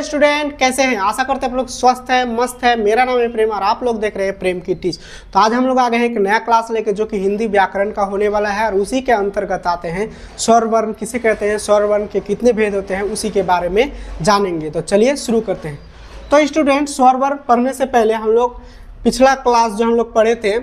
Student कैसे हैं? आशा करते हैं आप लोग स्वस्थ है, मस्त है। मेरा नाम है प्रेम और आप लोग देख रहे हैं प्रेम की टीच। तो आज हम लोग आ गए हैं एक नया क्लास लेके जो कि हिंदी व्याकरण का होने वाला है और उसी के अंतर्गत आते हैं स्वर वर्ण किसे कहते हैं, स्वर वर्ण के कितने भेद होते हैं, उसी के बारे में जानेंगे। तो चलिए शुरू करते हैं। तो स्टूडेंट स्वर वर्ण पढ़ने से पहले हम लोग पिछला क्लास जो हम लोग पढ़े थे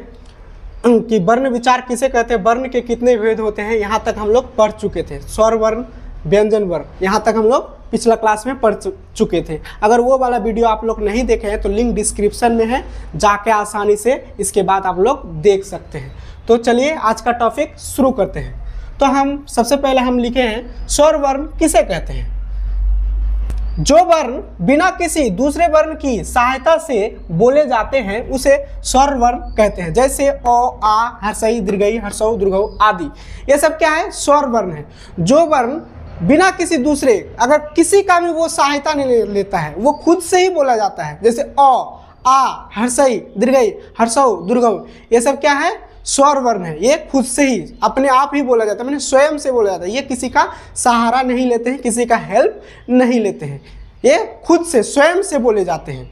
कि वर्ण विचार किसे कहते हैं, वर्ण के कितने भेद होते हैं, यहाँ तक हम लोग पढ़ चुके थे। स्वर वर्ण, व्यंजन वर्ण, यहाँ तक हम लोग पिछला क्लास में पढ़ चुके थे। अगर वो वाला वीडियो आप लोग नहीं देखे हैं तो लिंक डिस्क्रिप्शन में है, जाके आसानी से इसके बाद आप लोग देख सकते हैं। तो चलिए आज का टॉपिक शुरू करते हैं। तो हम सबसे पहले हम लिखे हैं स्वर वर्ण किसे कहते हैं। जो वर्ण बिना किसी दूसरे वर्ण की सहायता से बोले जाते हैं उसे स्वर वर्ण कहते हैं। जैसे अ, आ, हर्षई, दीर्घई, हर्षौ, दीर्घौ आदि, ये सब क्या है, स्वर वर्ण है। जो वर्ण बिना किसी दूसरे, अगर किसी का भी वो सहायता नहीं लेता है, वो खुद से ही बोला जाता है। जैसे अ, आ, हर्षई, दीर्घई, हर्षौ, दीर्घौ, ये सब क्या है, स्वर वर्ण है। ये खुद से ही अपने आप ही बोला जाता है, मैंने स्वयं से बोला जाता है। ये किसी का सहारा नहीं लेते हैं, किसी का हेल्प नहीं लेते हैं, ये खुद से स्वयं से बोले जाते हैं।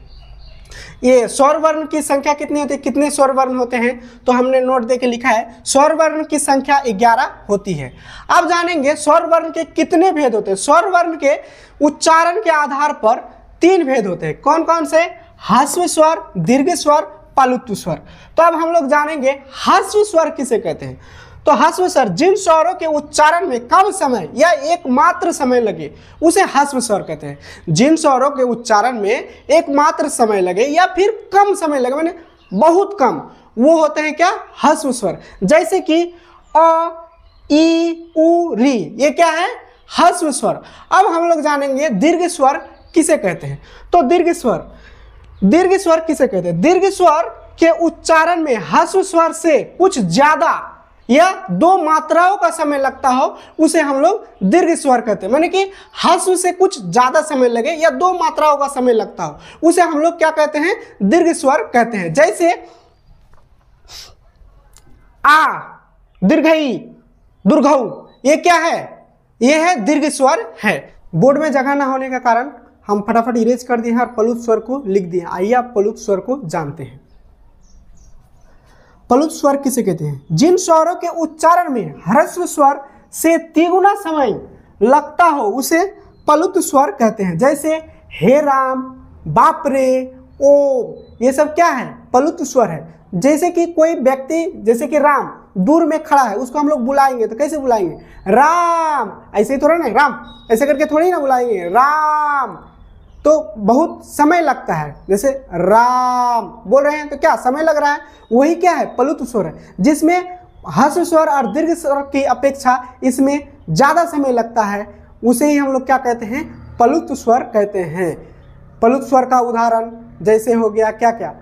ये स्वर वर्ण की संख्या कितनी होती है, कितने स्वर वर्ण होते हैं, तो हमने नोट देके लिखा है स्वर वर्ण की संख्या 11 होती है। अब जानेंगे स्वर वर्ण के कितने भेद होते हैं। स्वर वर्ण के उच्चारण के आधार पर 3 भेद होते हैं। कौन कौन से? ह्रस्व स्वर, दीर्घ स्वर, पलुत्व स्वर। तो अब हम लोग जानेंगे ह्रस्व स्वर किसे कहते हैं। तो ह्रस्व स्वर जिन स्वरों के उच्चारण में कम समय या एकमात्र समय लगे उसे ह्रस्व स्वर कहते हैं। जिन स्वरों के उच्चारण में एकमात्र समय लगे या फिर कम समय लगे, माने बहुत कम, वो होते हैं क्या, ह्रस्व स्वर। जैसे कि अ, ई, उ, री, ये क्या है, ह्रस्व स्वर। अब हम लोग जानेंगे दीर्घ स्वर किसे कहते हैं। तो दीर्घ स्वर किसे कहते हैं। दीर्घ स्वर के उच्चारण में ह्रस्व स्वर से कुछ ज्यादा या 2 मात्राओं का समय लगता हो उसे हम लोग दीर्घ स्वर कहते हैं। माने कि ह्रस्व से कुछ ज्यादा समय लगे या 2 मात्राओं का समय लगता हो उसे हम लोग क्या कहते हैं, दीर्घ स्वर कहते हैं। जैसे आ, दीर्घई, दुर्घौ, ये क्या है, ये है दीर्घ स्वर है। बोर्ड में जगह ना होने के कारण हम फटाफट इरेज कर दिए हैं और प्लुत स्वर को लिख दिए। आइए आप प्लुत स्वर को जानते हैं। प्लुत स्वर किसे कहते हैं? जिन स्वरों के उच्चारण में ह्रस्व स्वर से 3 गुना समय लगता हो उसे प्लुत स्वर कहते हैं। जैसे हे राम, बाप रे, ओम, ये सब क्या है, प्लुत स्वर है। जैसे कि कोई व्यक्ति, जैसे कि राम दूर में खड़ा है, उसको हम लोग बुलाएंगे तो कैसे बुलाएंगे, राम, ऐसे ही थोड़ा ना, राम ऐसे करके थोड़ी ना बुलाएंगे, राम, तो बहुत समय लगता है। जैसे राम बोल रहे हैं तो क्या समय लग रहा है, वही क्या है, प्लुत स्वर है, जिसमें ह्रस्व स्वर और दीर्घ स्वर की अपेक्षा इसमें ज्यादा समय लगता है, उसे ही हम लोग क्या कहते हैं, प्लुत स्वर कहते हैं। प्लुत स्वर का उदाहरण जैसे हो गया क्या क्या,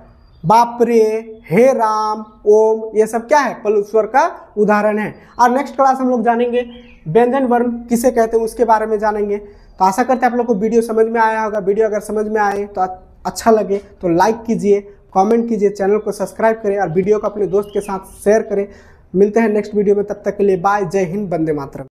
बाप रे, हे राम, ओम, ये सब क्या है, प्लुत स्वर का उदाहरण है। और नेक्स्ट क्लास हम लोग जानेंगे व्यंजन वर्ण किसे कहते हैं, उसके बारे में जानेंगे। तो आशा करते हैं आप लोग को वीडियो समझ में आया होगा। वीडियो अगर समझ में आए तो अच्छा लगे तो लाइक कीजिए, कमेंट कीजिए, चैनल को सब्सक्राइब करें और वीडियो को अपने दोस्त के साथ शेयर करें। मिलते हैं नेक्स्ट वीडियो में, तब तक के लिए बाय, जय हिंद, वंदे मातरम।